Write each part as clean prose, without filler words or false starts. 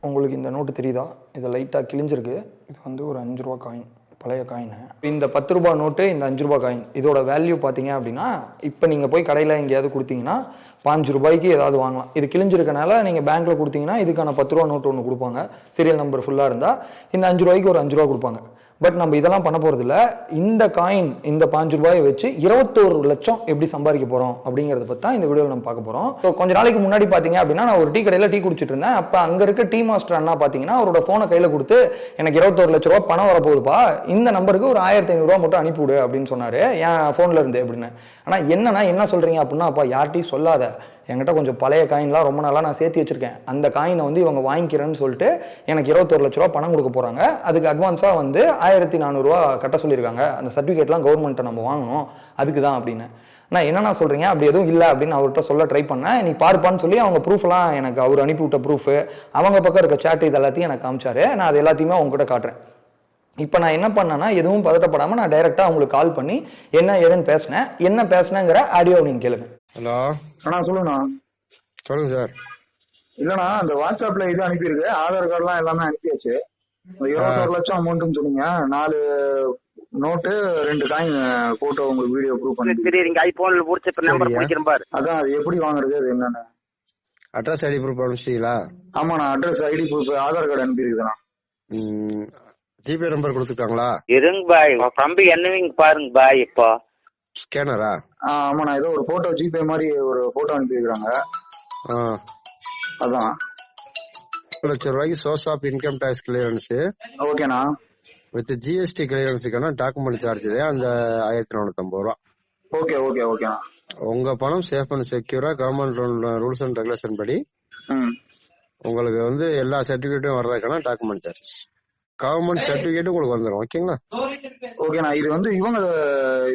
உங்களுக்கு இந்த நோட்டு தெரியுதா? இது லைட்டாக கிழிஞ்சிருக்கு. இது வந்து ஒரு 5 ரூபா காயின், பழைய காயின். இந்த 10 ரூபா நோட்டு, இந்த 5 ரூபா காயின் இதோட வேல்யூ பார்த்தீங்க அப்படின்னா, இப்போ நீங்கள் போய் கடையில் எங்கேயாவது கொடுத்தீங்கன்னா 5 ரூபாய்க்கு ஏதாவது வாங்கலாம். இது கிழிஞ்சிருக்கனால நீங்கள் பேங்க்கில் கொடுத்தீங்கன்னா இதுக்கான 10 ரூபா நோட்டு ஒன்று கொடுப்பாங்க. சீரியல் நம்பர் ஃபுல்லாக இருந்தால் இந்த 5 ரூபாய்க்கு ஒரு 5 ரூபா கொடுப்பாங்க. பட் நம்ம இதெல்லாம் பண்ண போகிறது இல்லை. இந்த காயின், இந்த 5 ரூபாயை வச்சு 21 லட்சம் எப்படி சம்பாதிக்க போகிறோம் அப்படிங்கிறத பற்றி தான் இந்த வீடியோவில் நம்ம பார்க்க போகிறோம். ஸோ கொஞ்ச நாளைக்கு முன்னாடி பார்த்தீங்க அப்படின்னா, நான் ஒரு டீ கடையில் டீ குடிச்சிட்டு இருந்தேன். அப்போ அங்கே இருக்க டீ மாஸ்டர் அண்ணா பார்த்தீங்கன்னா அவரோட ஃபோனை கையில் கொடுத்து, எனக்கு 21 லட்ச ரூபா பணம் வரப்போகுதுப்பா, இந்த நம்பருக்கு ஒரு 1500 ரூபா மட்டும் அனுப்பிவிடு அப்படின்னு சொன்னார் என் ஃபோனில் இருந்து அப்படின்னு. ஆனால் என்ன சொல்கிறீங்க அப்படின்னா, அப்பா யார்ட்டையும் சொல்லாத, என்கிட்ட கொஞ்சம் பழைய காயின்லாம் ரொம்ப நாளாக நான் சேர்த்து வச்சிருக்கேன், அந்த காயினை வந்து இவங்க வாங்கிக்கிறேன்னு சொல்லிட்டு எனக்கு 21 லட்ச ரூபா பணம் கொடுக்க போகிறாங்க. அதுக்கு அட்வான்ஸாக வந்து 1400 ரூபா கட்ட சொல்லியிருக்காங்க. அந்த சர்டிஃபிகேட்லாம் கவர்மெண்ட்டை நம்ம வாங்கணும், அதுக்கு தான் அப்படின்னு. நான் என்னென்ன சொல்கிறீங்க, அப்படி எதுவும் இல்லை அப்படின்னு அவர்கிட்ட சொல்ல ட்ரை பண்ணேன். நீ பார்ப்பான்னு சொல்லி அவங்க ப்ரூஃப்லாம் எனக்கு அவர் அனுப்பிவிட்ட ப்ரூஃபு, அவங்க பக்கம் இருக்க சேட்டு, இது எல்லாத்தையும் எனக்கு காமிச்சாரு. நான் அது எல்லாத்தையுமே அவங்ககிட்ட காட்டுறேன். இப்போ நான் என்ன பண்ணேன்னா, எதுவும் பதட்டப்படாமல் நான் டைரெக்டாக அவங்களுக்கு கால் பண்ணி என்ன ஏதுன்னு பேசினேன். என்ன பேசினேங்கிற ஆடியோ நீங்கள் கேளுங்க. ஹலோ அண்ணா சொல்லுண்ணா. சொல்லுங்க சார். இல்லண்ணா, அந்த வாட்ஸ்அப்ல இது அனுப்பியிருக்கு, ஆதார் கார்டுலாம் எல்லாமே அனுப்பியாச்சு. 21 லட்சம் அமௌண்ட்னு சொன்னீங்க. 4 நோட்டு 2 காயின் போட்டோ உங்களுக்கு வீடியோ ப்ரூஃப் பண்ணி ஐபோன்ல புடிச்ச நம்பர் பிடிக்கிறேன் பாரு. அதான் அது எப்படி வாங்குறது, அது என்னன்னு. அட்ரஸ் ஐடி ப்ரூஃப் அனுப்பிச்சிட்டீங்களா? ஆமாண்ணா, address ID proof Aadhaar card அனுப்பியிருக்குண்ணா. ஜிபே நம்பர் கொடுத்துருக்காங்களா? இருங்க பாய், தம்பி என்னவீங்க பாருங்க பாய். இப்போ ஸ்கேனரா? ஆமாண்ணா, ஏதோ ஒரு போட்டோ ஜிபே மாதிரி ஒரு போட்டோ அனுப்பியிருக்காங்க. அதான் 1 லட்சம் ரூபாய்க்கு source of income tax clearance. ஓகேண்ணா. வித் ஜிஎஸ்டி கிளியரன்ஸுக்கான டாக்குமெண்ட் சார்ஜ் அந்த 1450 ரூபா. ஓகே ஓகே ஓகேண்ணா. உங்க பணம் சேஃப் அண்ட் செக்யூரா கவர்மெண்ட் ரூல்ஸ் அண்ட் ரெகுலேஷன் படி உங்களுக்கு வந்து எல்லா சர்டிபிகேட்டும் வர்றதுக்கான டாக்குமெண்ட் சார்ஜ், கவர்மெண்ட் சர்டிபிகேட்டும் உங்களுக்கு வந்துடும். ஓகேங்களா? ஓகேண்ணா. இது வந்து இவங்க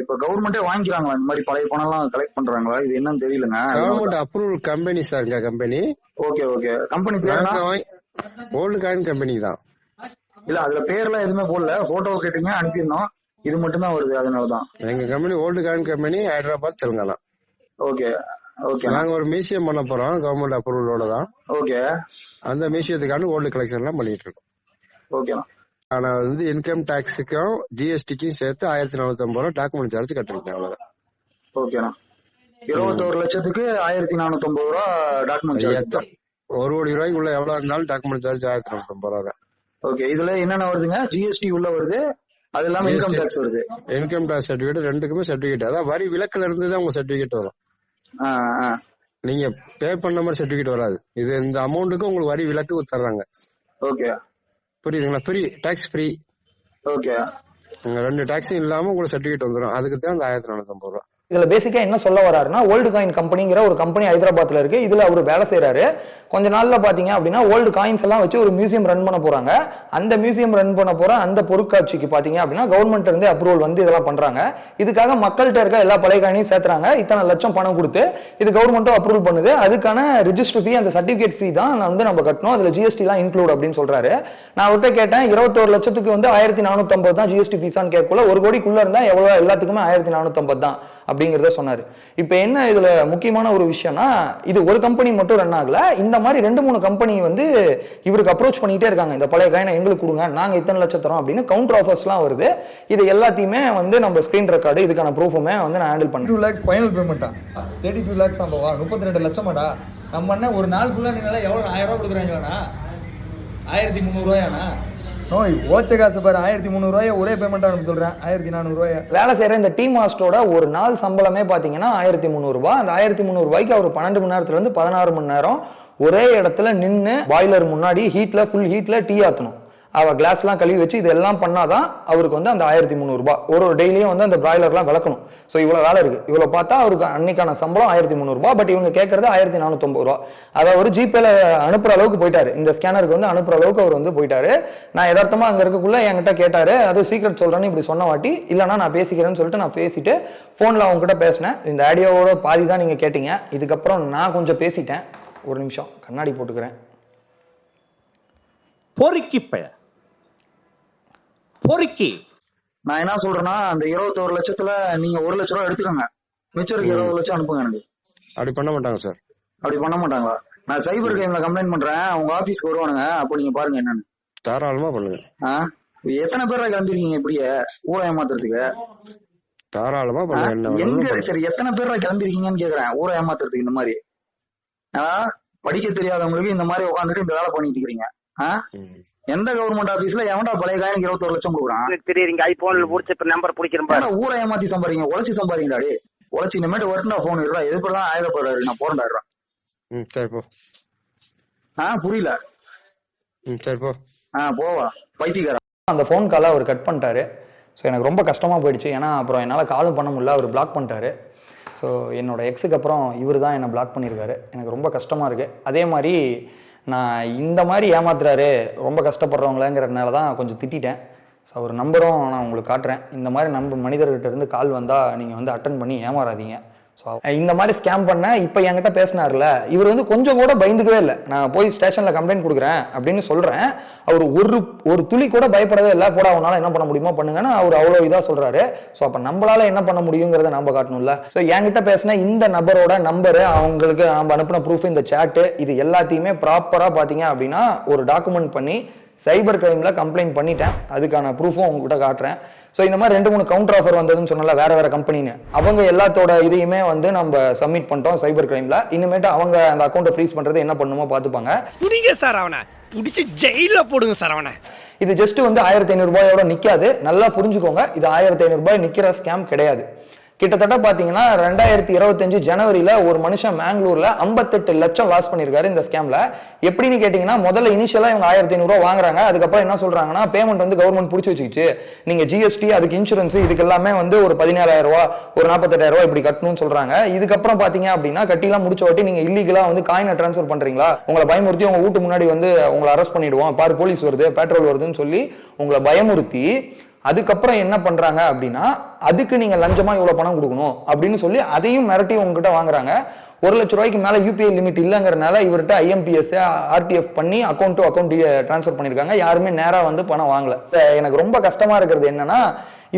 இப்ப கவர்மெண்டே வாங்கிக்கிறாங்களா, இந்த மாதிரி பழைய பணம் எல்லாம் கலெக்ட் பண்றாங்களா, இது என்னன்னு தெரியலங்க. Government approval company sir company. Okay okay. Company பேர் ஓல்டு காயின் கம்பெனி தான். இல்ல அதுல பேர்லாம் எதுவுமே போடல, போட்டோ கேட்டீங்க அனுப்பியிருந்தோம், இது மட்டும் தான் வருது, அதனாலதான். எங்க company old coin company, Hyderabad, Telangana. Okay okay. நாங்க ஒரு மியூசியம் பண்ண போறோம், கவர்மெண்ட் அப்ரூவலோட தான். ஓகே. அந்த மியூசியத்துக்கான ஓல்டு கலெக்ஷன் எல்லாம் பண்ணிட்டு இருக்கோம். ஓகேண்ணா. ஆனா வந்து இன்கம் டாக்ஸுக்கும் ஜிஎஸ்டிக்கும் சேர்த்து 1450 ரூபா டாக்குமெண்ட் சார்ஜ் கட்டுறீங்க, அவ்வளவுதான். ஓகேண்ணா. 21 லட்சத்துக்கு 1450 ரூபா டாக்குமெண்ட் சார்ஜ். 1 கோடி ரூபாய்க்கு உள்ள எவ்வளவு இருந்தாலும் டாக்குமெண்ட் சார்ஜ் 1450 ரூபா தான். ஓகே. இதுல என்னென்ன வருதுங்க? ஜிஎஸ்டி உள்ள வருது, அது இல்லாம இன்கம் டாக்ஸ் வருது. இன்கம் டாக்ஸ் சர்டிபிகேட், ரெண்டுக்குமே சர்டிபிகேட், அதான் வரி விலக்குல இருந்து தான் உங்க சர்டிபிகேட் வரும். நீங்க பே பண்ண மாதிரி சர்டிபிகேட் வராது. இது இந்த அமௌண்ட்டுக்கு உங்களுக்கு வரி விலக்கு தர்றாங்க. ஓகே. புரியுதுங்களா? Free, tax free. ஓகே. 2 டாக்ஸும் இல்லாம உங்களுக்கு சர்டிபிகேட் வந்துடும். அதுக்கு தான் அந்த 1450 ரூபா. இதுல பேசிக்கா என்ன சொல்ல வராருன்னா, ஓல்டு காயின் கம்பெனிங்கிற ஒரு கம்பெனி ஹைதராபாத்ல இருக்கு. இதுல அவர் வேலை செய்யறாரு. கொஞ்ச நாள்ல பாத்தீங்க அப்படின்னா ஓல்டு காயின்ஸ் எல்லாம் வச்சு ஒரு மியூசியம் ரன் பண்ண போறாங்க. அந்த மியூசியம் ரன் பண்ண போற அந்த பொருட்காட்சிக்கு பாத்தீங்க அப்படின்னா கவர்மெண்ட் இருந்து அப்ரூவல் வந்து இதெல்லாம் பண்றாங்க. இதுக்காக மக்கள்கிட்ட இருக்க எல்லா பழைய காயினையும் சேர்த்துறாங்க. இத்தனை லட்சம் பணம் கொடுத்து இது கவர்மெண்ட்டும் அப்ரூவல் பண்ணுது. அதுக்கான ரிஜிஸ்டர் ஃபீ, அந்த சர்டிபிகேட் ஃபீ தான் வந்து நம்ம கட்டணும். அதுல ஜிஎஸ்டி எல்லாம் இன்க்ளூட் அப்படின்னு சொல்றாரு. நான் அவர்கிட்ட கேட்டேன், 21 லட்சத்துக்கு வந்து 1450 தான் ஜிஎஸ்டி ஃபீஸான்னு கேட்கல. 1 கோடிக்குள்ள இருந்தா எவ்வளவு, எல்லாத்துக்குமே 1450 தான் அப்படிங்கிறத சொன்னாரு. இப்ப என்ன இதுல முக்கியமான ஒரு விஷயம்னா, இது ஒரு கம்பெனி மட்டும் ரன் ஆகல, இந்த மாதிரி 2-3 கம்பெனி வந்து இவருக்கு அப்ரோச் பண்ணிட்டே இருக்காங்க. இந்த பழைய காயினை எங்களுக்கு கொடுங்க, நாங்க இத்தனை லட்சம் தரோம் அப்படின்னு கவுண்டர் ஆஃபர்ஸ்லாம் வருது. இது எல்லாத்தையுமே வந்து நம்ம ஸ்கிரீன் ரெக்கார்டு, இதுக்கான ப்ரூஃபுமே வந்து நான் ஹேண்டில் பண்ணேன். 2 lakhs ஃபைனல் பேமெண்ட்டா? 32 lakhs ஆம்பவா? 32 லட்சமாடா? நம்ம என்ன ஒரு நாள் ஃபுல்லா நீங்களா எவ்வளவு 1000 ரூபாய் கொடுக்குறாங்களாண்ணா? 1300 ரூபாயாண்ணா? நோய் ஓச்ச காசு பாரு, 1300 ரூபாய் ஒரே பேமெண்டா நம்ம சொல்றேன். 1400 ரூபாய் வேலை செய்யற இந்த டீ மாஸ்டரோட ஒரு நாள் சம்பளமே பாத்தீங்கன்னா 1300 ரூபாய். அந்த 1300 ரூபாய்க்கு அவர் 12 மணி நேரத்துல இருந்து 16 மணி நேரம் ஒரே இடத்துல நின்று பாய்லர் முன்னாடி ஃபுல் ஹீட்ல டீ ஆத்தணும். அவ கிளாஸ்லாம் கழுவி வச்சு இதெல்லாம் பண்ணாதான் அவருக்கு வந்து அந்த 1300 ரூபாய். ஒரு டெய்லியும் வந்து அந்த பிராய்லர்லாம் விளக்கணும். ஸோ இவ்வளோ வேலை இருக்கு. இவ்வளோ பார்த்தா அவருக்கு அன்னைக்கான சம்பளம் 1300 ரூபாய். பட் இவங்க கேட்கறது 1450 ரூபாய். அதை ஒரு ஜிபேல அனுப்புற அளவுக்கு போயிட்டாரு. இந்த ஸ்கேனருக்கு வந்து அனுப்புற அளவுக்கு அவர் வந்து போயிட்டாரு. நான் யதார்த்தமா அங்க இருக்கக்குள்ள என்கிட்ட கேட்டாரு, அது சீக்ரெட் சொல்றேன்னு இப்படி சொன்ன வாட்டி, இல்லைன்னா நான் பேசிக்கிறேன்னு சொல்லிட்டு நான் பேசிட்டு போன்ல அவங்க கிட்ட பேசினேன். இந்த ஆடியோவோட பாதி தான் நீங்க கேட்டீங்க. இதுக்கப்புறம் நான் கொஞ்சம் பேசிட்டேன். ஒரு நிமிஷம் கண்ணாடி போட்டுக்கிறேன். பொறுக்கி நான் என்ன சொல்றேன்னா, அந்த 21 லட்சத்துல நீங்க 1 லட்ச ரூபா எடுத்துக்கோங்க, மிச்சம் 20 லட்சம் அனுப்புங்க எனக்கு. அப்படி பண்ண மாட்டாங்க சார். அப்படி பண்ண மாட்டாங்களா? நான் சைபர் கிரைம்ல கம்ப்ளைண்ட் பண்றேன், உங்க ஆபீஸ்க்கு வருவானுங்க, அப்போ நீங்க பாருங்க என்னன்னு. தாராளமா பண்ணுங்க. எத்தனை பேரா கிளம்பிருக்கீங்க இப்படியே ஊரை ஏமாத்துறதுக்கு? தாராளமா பண்ணுங்க. எங்க சரி எத்தனை பேரா கிளம்பிருக்கீங்கன்னு கேக்குறேன் ஊரை ஏமாத்துறதுக்கு. இந்த மாதிரி படிக்க தெரியாதவங்களுக்கு இந்த மாதிரி உட்காந்துட்டு இந்த வேலை பண்ணிட்டு இருக்கீங்க. எந்த கவர்மெண்ட் ஆபீஸ்ல எவன்டா பழைய காயினுக்கு 21 லட்சம் கொடுக்குறான்? தெரியுங்க, ஐபோன்ல புடிச்ச இப்ப நம்பர் பிடிக்கிறேன் பாரு. ஊரை ஏமாத்தி சம்பாதிங்க, உழைச்சி சம்பாதிங்கடாடி. உழைச்சி இனிமேட்டு ஒருத்தா போன் இருடா, எதுப்பெல்லாம் ஆயுதப்படுறாரு, நான் போறேன்டா. சரி போ. புரியல. சரி போ. போவா பைத்தியக்காரன். அந்த ஃபோன் காலை அவர் கட் பண்ணிட்டாரு. ஸோ எனக்கு ரொம்ப கஷ்டமாக போயிடுச்சு. ஏன்னா அப்புறம் என்னால் காலும் பண்ண முடியல, அவர் பிளாக் பண்ணிட்டாரு. ஸோ என்னோட எக்ஸுக்கு அப்புறம் இவர் தான் என்னை பிளாக் பண்ணியிருக்காரு. எனக்கு ரொம்ப கஷ்டமாக இருக்குது. அதே மாதிரி நான் இந்த மாதிரி ஏமாத்துறாரு ரொம்ப கஷ்டப்படுறவங்களேங்கிறதுனால தான் கொஞ்சம் திட்டேன். ஸோ அவர் நம்பரும் நான் உங்களுக்கு காட்டுறேன். இந்த மாதிரி மனிதர்கிட்ட இருந்து கால் வந்தால் நீங்கள் வந்து அட்டன் பண்ணி ஏமாறாதீங்க. ஸோ இந்த மாதிரி ஸ்கேம் பண்ண இப்போ என்கிட்ட பேசினார்ல, இவர் வந்து கொஞ்சம் கூட பயந்துக்கவே இல்லை. நான் போய் ஸ்டேஷனில் கம்ப்ளைண்ட் கொடுக்குறேன் அப்படின்னு சொல்கிறேன். அவர் ஒரு துளி கூட பயப்படவே இல்லை. போட அவனால் என்ன பண்ண முடியுமோ பண்ணுங்கன்னா அவர் அவ்வளோ இதாக சொல்கிறாரு. ஸோ அப்போ நம்மளால் என்ன பண்ண முடியுங்கிறத நம்ம காட்டணும்ல. ஸோ என்கிட்ட பேசின இந்த நபரோட நம்பரு, அவங்களுக்கு நம்ம அனுப்பின ப்ரூஃப், இந்த சேட்டு, இது எல்லாத்தையுமே ப்ராப்பராக பார்த்தீங்க அப்படின்னா ஒரு டாக்குமெண்ட் பண்ணி சைபர் கிரைமில் கம்ப்ளைண்ட் பண்ணிட்டேன். அதுக்கான ப்ரூஃபும் உங்ககிட்ட காட்டுறேன். ஸோ இந்த மாதிரி 2-3 கவுண்டர் ஆஃபர் வந்ததுன்னு சொன்னால வேற கம்பெனின்னு, அவங்க எல்லாத்தோட இதையுமே வந்து நம்ம சப்மிட் பண்ணிட்டோம் சைபர் கிரைமில். இனிமேட்டு அவங்க அந்த அக்கௌண்ட்டை ஃப்ரீஸ் பண்ணுறது என்ன பண்ணுமோ பார்த்துப்பாங்க. புடிங்க சார் அவனை, பிடிச்சி ஜெயிலில் போடுங்க சார் அவனை. இது ஜஸ்ட் வந்து 1500 ரூபாயோட நிற்காது. நல்லா புரிஞ்சுக்கோங்க, இது 1500 ரூபாய் நிற்கிற ஸ்கேம் கிடையாது. கிட்டத்தட்ட பார்த்தீங்கன்னா 2025 ஜனவரியில் ஒரு மனுஷன் மேங்களூரில் 58 லட்சம் லாஸ் பண்ணியிருக்காரு இந்த ஸ்கேமில். எப்படின்னு கேட்டிங்கன்னா, முதல்ல இனிஷியலாக இவங்க 1500 ரூபா வாங்குறாங்க. அதுக்கப்புறம் என்ன சொல்கிறாங்கன்னா, பேமெண்ட் வந்து கவர்மெண்ட் பிடிச்சி வச்சுக்கிச்சு, நீங்கள் ஜிஎஸ்டி, அதுக்கு இன்சூரன்ஸ், இதுக்கு எல்லாமே வந்து ஒரு 17,000 ரூபா, ஒரு 48,000 ரூபா இப்படி கட்டணும்னு சொல்கிறாங்க. இதுக்கப்புறம் பார்த்தீங்க அப்படின்னா, கட்டிலாம் முடிச்ச வாட்டி நீங்கள் இல்லீகலாக வந்து காயினை ட்ரான்ஸ்ஃபர் பண்ணுறீங்களா, உங்களை பயமுறுத்தி உங்கள் வீட்டு முன்னாடி வந்து உங்களை அரெஸ்ட் பண்ணிவிடுவோம், பாரு போலீஸ் வருது, பெட்ரோல் வருதுன்னு சொல்லி உங்களை பயமுறுத்தி, அதுக்கப்புறம் என்ன பண்றாங்க அப்படின்னா, அதுக்கு நீங்க லஞ்சமா இவ்வளவு பணம் கொடுக்கணும் அப்படின்னு சொல்லி அதையும் மிரட்டி உங்ககிட்ட வாங்குறாங்க. 1 லட்ச ரூபாய்க்கு மேல யூபிஐ லிமிட் இல்லைங்கிறனால இவர்கிட்ட IMPS RTF பண்ணி அக்கௌண்ட் டு அக்கௌண்ட் டிரான்ஸ்ஃபர் பண்ணிருக்காங்க. யாருமே நேரா வந்து பணம் வாங்கல. எனக்கு ரொம்ப கஷ்டமா இருக்கிறது என்னன்னா,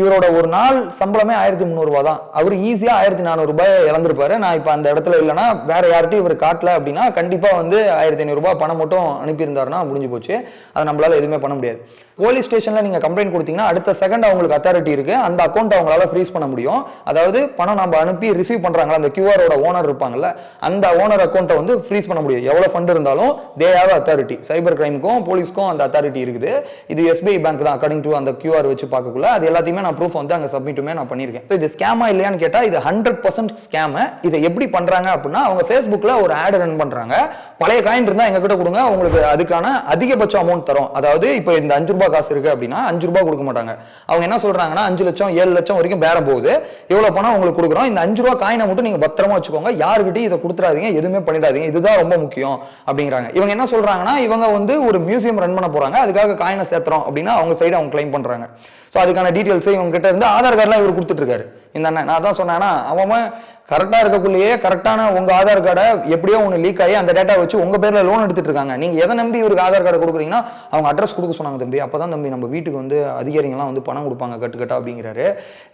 இவரோட ஒரு நாள் சம்பளமே 1300 ரூபாய் தான். அவர் ஈஸியா 1400 ரூபாய் இழந்திருப்பாரு. நான் இப்ப அந்த இடத்துல இல்லைன்னா வேற யார்ட்டையும் இவர் காட்டல அப்படின்னா கண்டிப்பா வந்து 1500 ரூபாய் பணம் மட்டும் அனுப்பியிருந்தாருன்னா முடிஞ்சு போச்சு. அதை நம்மளால எதுவுமே பண்ண முடியாது. போலீஸ் ஸ்டேஷன்ல நீங்க கம்ப்ளைண்ட் கொடுத்தீங்கன்னா அடுத்த செகண்ட் அவங்களுக்கு அத்தாரிட்டி இருக்கு, அந்த அக்கௌண்ட் அவங்களால ஃப்ரீஸ் பண்ண முடியும். அதாவது பணம் நம்ம அனுப்பி ரிசீவ் பண்றாங்களா, அந்த கியூஆரோட ஓனர் இருப்பாங்கல்ல, அந்த ஓனர் அக்கௌண்ட்டை வந்து ஃப்ரீஸ் பண்ண முடியும். எவ்வளவு ஃபண்ட் இருந்தாலும் தே ஹேவ் அத்தாரிட்டி. சைபர் கிரைமுக்கும் போலீஸ்க்கும் அந்த அத்தாரிட்டி இருக்குது. இது SBI பேங்க் தான் அக்கார்டிங் டு அந்த QR வச்சு பார்க்கக்குள்ள. அது எல்லாத்தையுமே நான் ப்ரூஃப் வந்து அங்கே சப்மிட்டுமே நான் பண்ணியிருக்கேன். இது ஸ்கேமா இல்லையான்னு கேட்டால் இது 100% ஸ்கேம். இதை எப்படி பண்றாங்க அப்படின்னா, அவங்க ஃபேஸ்புக்கில் ஒரு ஆட் ரன் பண்றாங்க. பழைய காயின் இருந்தால் எங்க கிட்ட கொடுங்க, உங்களுக்கு அதுக்கான அதிகபட்ச அமௌண்ட் தரும். அதாவது இப்போ இந்த 5 ரூபாய் காசு இருக்கு அப்படின்னா 5 ரூபாய் கொடுக்க மாட்டாங்க. அவங்க என்ன சொல்றாங்கன்னா 5 லட்சம் 7 லட்சம் வரைக்கும் பேரம் போகுது, எவ்வளவு பணம் உங்களுக்கு கொடுக்குறோம், இந்த 5 ரூபாய் காயினை மட்டும் நீங்க பத்திரமா வச்சுக்கோங்க, யாருக்கிட்டையும் இதை கொடுத்துறாதீங்க, எதுவுமே பண்ணிடாதீங்க, இதுதான் ரொம்ப முக்கியம் அப்படிங்கிறாங்க. இவங்க என்ன சொல்றாங்கன்னா, இவங்க வந்து ஒரு மியூசியம் ரன் பண்ண போறாங்க, அதுக்காக காயினை சேர்த்துறோம் அப்படின்னா அவங்க சைடு அவங்க கிளைம் பண்றாங்க. ஸோ அதுக்கான டீட்டெயில்ஸ் இவங்க கிட்ட இருந்து ஆதார் கார்டுலாம் இவர் கொடுத்துட்டு இருக்காரு. இந்த அண்ணன் நான் தான் சொன்னேன்னா, அவன் கரெக்டாக இருக்கக்குள்ளேயே கரெக்டான உங்கள் ஆதார் கார்டை எப்படியோ ஒன்று லீக் ஆகி அந்த டேட்டா வச்சு உங்கள் பேரில் லோன் எடுத்துட்டு இருக்காங்க. நீங்கள் எதை நம்பி இவருக்கு ஆதார் கார்டு கொடுக்குறீங்கன்னா அவங்க அட்ரஸ் கொடுக்க சொன்னாங்க தம்பி, அப்போ தான் தம்பி நம்ம வீட்டுக்கு வந்து அதிகாரிகள்லாம் வந்து பணம் கொடுப்பாங்க கட்டுக்கட்டா அப்படிங்கிறாரு.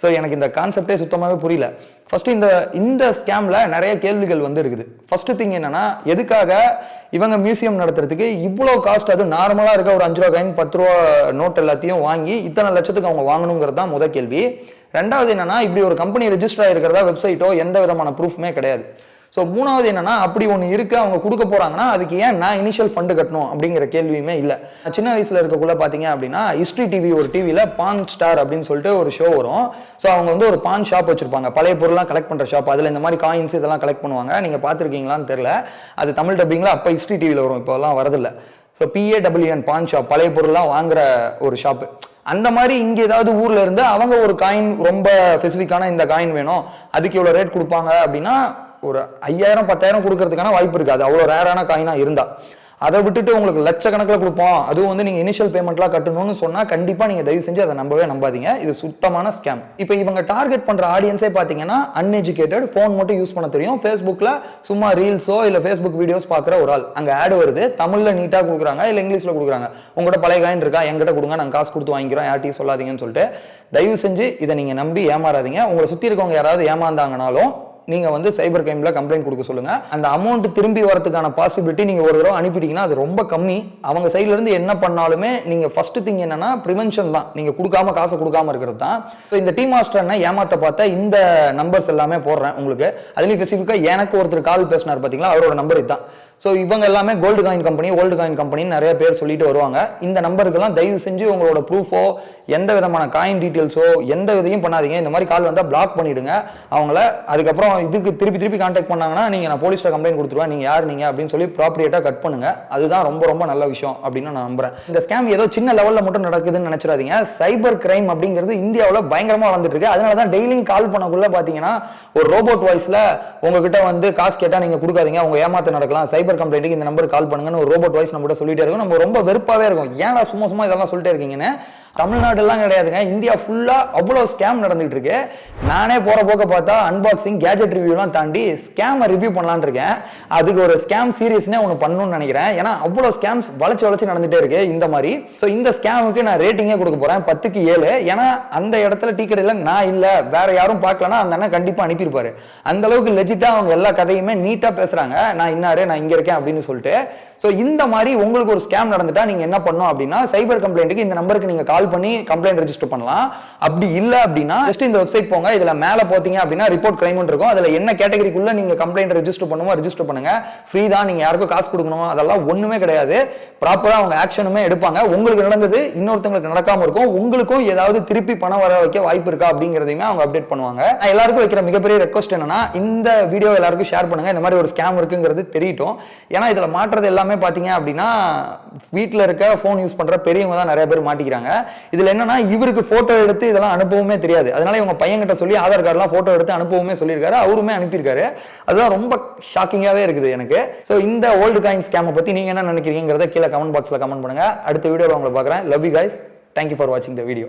ஸோ எனக்கு இந்த கான்செப்டே சுத்தமாகவே புரியல. ஃபர்ஸ்ட் இந்த ஸ்கேமில் நிறைய கேள்விகள் வந்து இருக்குது. ஃபர்ஸ்ட் திங் என்னன்னா, எதுக்காக இவங்க மியூசியம் நடத்துறதுக்கு இவ்வளோ காஸ்ட், அது நார்மலாக இருக்க ஒரு 5 ரூபா காயின் 10 ரூபா நோட் எல்லாத்தையும் வாங்கி இத்தனை லட்சத்துக்கு அவங்க வாங்கணுங்கிறது தான் முதல் கேள்வி. ரெண்டாவது என்னன்னா, இப்படி ஒரு கம்பெனி ரெஜிஸ்டர் ஆயிருக்கிறதா வெப்சைட்டோ எந்த விதமான ப்ரூஃப்மே கிடையாது. ஸோ மூணாவது என்னன்னா, அப்படி ஒன்று இருக்கு அவங்க கொடுக்க போறாங்கன்னா அதுக்கு ஏன் நான் இனிஷியல் ஃபண்டு கட்டணும் அப்படிங்கிற கேள்வியுமே இல்லை. சின்ன வயசுல இருக்கக்குள்ள பார்த்தீங்க அப்படின்னா ஹிஸ்ட்ரி டிவி ஒரு டிவியில் பான் ஸ்டார் அப்படின்னு சொல்லிட்டு ஒரு ஷோ வரும். ஸோ அவங்க வந்து ஒரு பான் ஷாப் வச்சிருப்பாங்க, பழைய பொருள்லாம் கலெக்ட் பண்ற ஷாப். அதில் இந்த மாதிரி காயின்ஸ் இதெல்லாம் கலெக்ட் பண்ணுவாங்க. நீங்க பார்த்துருக்கீங்களான்னு தெரியல, அது தமிழ் டப்பிங்ல அப்போ ஹிஸ்ட்ரி டிவியில் வரும், இப்போலாம் வரதில்லை. ஸோ PAWN பான் ஷாப், பழைய பொருள்லாம் வாங்குற ஒரு ஷாப்பு. அந்த மாதிரி இங்கே ஏதாவது ஊர்ல இருந்து அவங்க ஒரு காயின் ரொம்ப ஸ்பெசிஃபிக்கான இந்த காயின் வேணும், அதுக்கு இவ்வளோ ரேட் கொடுப்பாங்க அப்படின்னா ஒரு 5000 10,000 கொடுக்கறதுக்கான வாய்ப்பு இருக்காது, அவ்வளோ ரேரான காயினா இருந்தா. அதை விட்டுட்டு உங்களுக்கு லட்சக்கணக்கில் கொடுப்போம், அதுவும் வந்து நீங்க இனிஷியல் பேமெண்ட்லாம் கட்டணும்னு சொன்னா கண்டிப்பா நீங்க தயவு செஞ்சு அதை நம்பாதீங்க. இது சுத்தமான ஸ்கேம். இப்போ இவங்க டார்கெட் பண்ற ஆடியன்ஸே பாத்தீங்கன்னா அன்எஜுகேட்டட், ஃபோன் மட்டும் யூஸ் பண்ண தெரியும், ஃபேஸ்புக்ல சும்மா ரீல்ஸோ இல்ல ஃபேஸ்புக் வீடியோஸ் பாக்குற ஒரு ஆள். அங்க ஆட் வருது, தமிழ்ல நீட்டா கொடுக்குறாங்க இல்ல இங்கிலீஷ்ல கொடுக்குறாங்க. உங்கள்கிட்ட பழைய காயின் இருக்கா, எங்கிட்ட கொடுங்க, நாங்கள் காசு கொடுத்து வாங்கிக்கிறோம், யார்ட்டையும் சொல்லாதீங்கன்னு சொல்லிட்டு. தயவு செஞ்சு இதை நீங்க நம்பி ஏமாறாதீங்க. உங்களை சுத்தி இருக்கவங்க யாராவது ஏமாந்தாங்கனாலும் நீங்கள் வந்து சைபர் கிரைமில் கம்ப்ளைண்ட் கொடுக்க சொல்லுங்கள். அந்த அமௌண்ட் திரும்பி வரதுக்கான பாசிபிலிட்டி நீங்கள் ஒரு தடவை அனுப்பிட்டீங்கன்னா அது ரொம்ப கம்மி. அவங்க சைட்லேருந்து என்ன பண்ணாலுமே நீங்கள் ஃபஸ்ட்டு திங் என்னன்னா ப்ரிவென்ஷன் தான், நீங்கள் கொடுக்காம காசை கொடுக்காம இருக்கிறது தான். ஸோ இந்த டீ மாஸ்டர் ஏமாற்ற பார்த்தா இந்த நம்பர்ஸ் எல்லாமே போடுறேன் உங்களுக்கு. அதுலேயும் ஸ்பெசிஃபிக்காக எனக்கு ஒருத்தர் கால் பேசினார் பார்த்தீங்களா, அவரோட நம்பர் இதுதான். ஸோ இவங்க எல்லாமே gold coin company old coin கம்பெனின்னு நிறைய பேர் சொல்லிட்டு வருவாங்க. இந்த நம்பருக்கெல்லாம் தயவு செஞ்சு உங்களோட ப்ரூஃபோ எந்த விதமான காயின் டீட்டெயில்ஸோ எந்த விதையும் பண்ணாதீங்க. இந்த மாதிரி கால் வந்தால் பிளாக் பண்ணிவிடுங்க அவங்கள. அதுக்கப்புறம் இதுக்கு திருப்பி கான்டாக்ட் பண்ணாங்கன்னா நீங்கள் நான் போலீஸில் கம்ப்ளைண்ட் கொடுத்துருவேன், நீங்கள் யார் நீங்கள் அப்படின்னு சொல்லி ப்ராப்பர்ட்டியாக கட் பண்ணுங்க. அதுதான் ரொம்ப ரொம்ப நல்ல விஷயம் அப்படின்னு நான் நம்புறேன். இந்த ஸ்கேம் ஏதோ சின்ன லெவலில் மட்டும் நடக்குதுன்னு நினச்சிடாதீங்க. சைபர் கிரைம் அப்படிங்கிறது இந்தியாவில் பயங்கரமாக வளர்ந்துட்டு இருக்கு. அதனால தான் டெய்லியும் கால் பண்ணக்குள்ள பார்த்தீங்கன்னா ஒரு ரோபோட் வாய்ஸில் உங்ககிட்ட வந்து காசு கேட்டால் நீங்கள் கொடுக்காதீங்க, அவங்க ஏமாத்த நடக்கலாம், சைபர் கம்ப்ளைண்ட்டுக்கு இந்த நம்பருக்கு கால் பண்ணுங்கன்னு ஒரு ரோபோட் வாய்ஸ் நம்ம சொல்லிட்டே இருக்கும். நம்ம ரொம்ப வெறுப்பாவே இருக்கும், ஏன்னா சும்மா இதெல்லாம் சொல்லிட்டே இருக்கீங்கன்னு. தமிழ்நாடுலாம் கிடையாதுங்க, இந்தியா ஃபுல்லா அவ்வளோ ஸ்கேம் நடந்துகிட்டு இருக்கு. நானே போற போக்க பார்த்தா அன்பாக்சிங் கேஜெட் ரிவ்யூலாம் தாண்டி ஸ்கேமை ரிவ்யூ பண்ணலான் இருக்கேன். அதுக்கு ஒரு ஸ்கேம் சீரியஸ்னே ஒன்று பண்ணணும்னு நினைக்கிறேன். ஏன்னா அவ்வளோ ஸ்கேம்ஸ் வளைச்சு நடந்துட்டே இருக்கு இந்த மாதிரி. ஸோ இந்த ஸ்கேமுக்கு நான் ரேட்டிங்கே கொடுக்க போறேன் 10க்கு 7. ஏன்னா அந்த இடத்துல டீ கடையில் நான் இல்லை, வேற யாரும் பார்க்கலன்னா அந்த அண்ணன் கண்டிப்பாக அனுப்பியிருப்பாரு. அந்த அளவுக்கு லெஜிட்டா அவங்க எல்லா கதையுமே நீட்டா பேசுறாங்க, நான் இன்னாரு நான் இங்க இருக்கேன் அப்படின்னு சொல்லிட்டு. ஸோ இந்த மாதிரி உங்களுக்கு ஒரு ஸ்கேம் நடந்துட்டா நீங்க என்ன பண்ணணும் அப்படின்னா சைபர் கம்ப்ளைண்ட்டுக்கு இந்த நம்பருக்கு நீங்க கால் பண்ணி கம்ப்ளைண்ட் ரெஜிஸ்டர் பண்ணலாம். அப்படி இல்லை அப்படின்னா ஜஸ்ட் இந்த வெப்சைட் போங்க, இதுல மேல போத்தீங்க அப்படின்னா ரிப்போர்ட் கிரைம் இருக்கும். அதுல என்ன கேட்டகரிக்குள்ள நீங்க கம்ப்ளைண்ட் ரெஜிஸ்டர் பண்ணுமோ ரெஜிஸ்டர் பண்ணுங்க. ஃப்ரீ தான், நீங்க யாருக்கும் காசு கொடுக்கணும் அதெல்லாம் ஒண்ணுமே கிடையாது. ப்ராப்பரா அவங்க ஆக்ஷனுமே எடுப்பாங்க. உங்களுக்கு நடந்தது இன்னொருத்தங்களுக்கு நடக்காம இருக்கும், உங்களுக்கும் ஏதாவது திருப்பி பணம் வர வைக்க வாய்ப்பு இருக்கா அப்படிங்கிறதையுமே அவங்க அப்டேட் பண்ணுவாங்க. நான் எல்லாருக்கும் வைக்கிற மிகப்பெரிய ரெக்வஸ்ட் என்னன்னா இந்த வீடியோ எல்லாருக்கும் ஷேர் பண்ணுங்க, இந்த மாதிரி ஒரு ஸ்கேம் இருக்குங்கிறது தெரியட்டும். ஏன்னா இதுல மாற்றுறது எல்லாமே பாத்தீங்க அப்படின்னா வீட்டில் இருக்க போன் யூஸ் பண்ற பெரியவங்க தான் நிறைய பேர் மாட்டிக்கிறாங்க. இதுல என்னன்னா இவருக்கு போட்டோ எடுத்து இதெல்லாம் அனுப்பவுமே தெரியாது. அதனால இவங்க பையன்கிட்ட சொல்லி ஆதார் கார்டுலாம் போட்டோ எடுத்து அனுப்பவுமே சொல்லியிருக்காரு, அவருமே அனுப்பியிருக்காரு. அதுதான் ரொம்ப ஷாக்கிங்காவே இருக்குது எனக்கு. ஸோ இந்த ஓல்டு காயின் ஸ்கேமை பத்தி நீங்க என்ன நினைக்கிறீங்கிறத கீழே கமெண்ட் பாக்ஸ்ல கமெண்ட் பண்ணுங்க. அடுத்த வீடியோவில் உங்களை பார்க்குறேன். Love you guys. Thank you for வாட்சிங் த வீடியோ.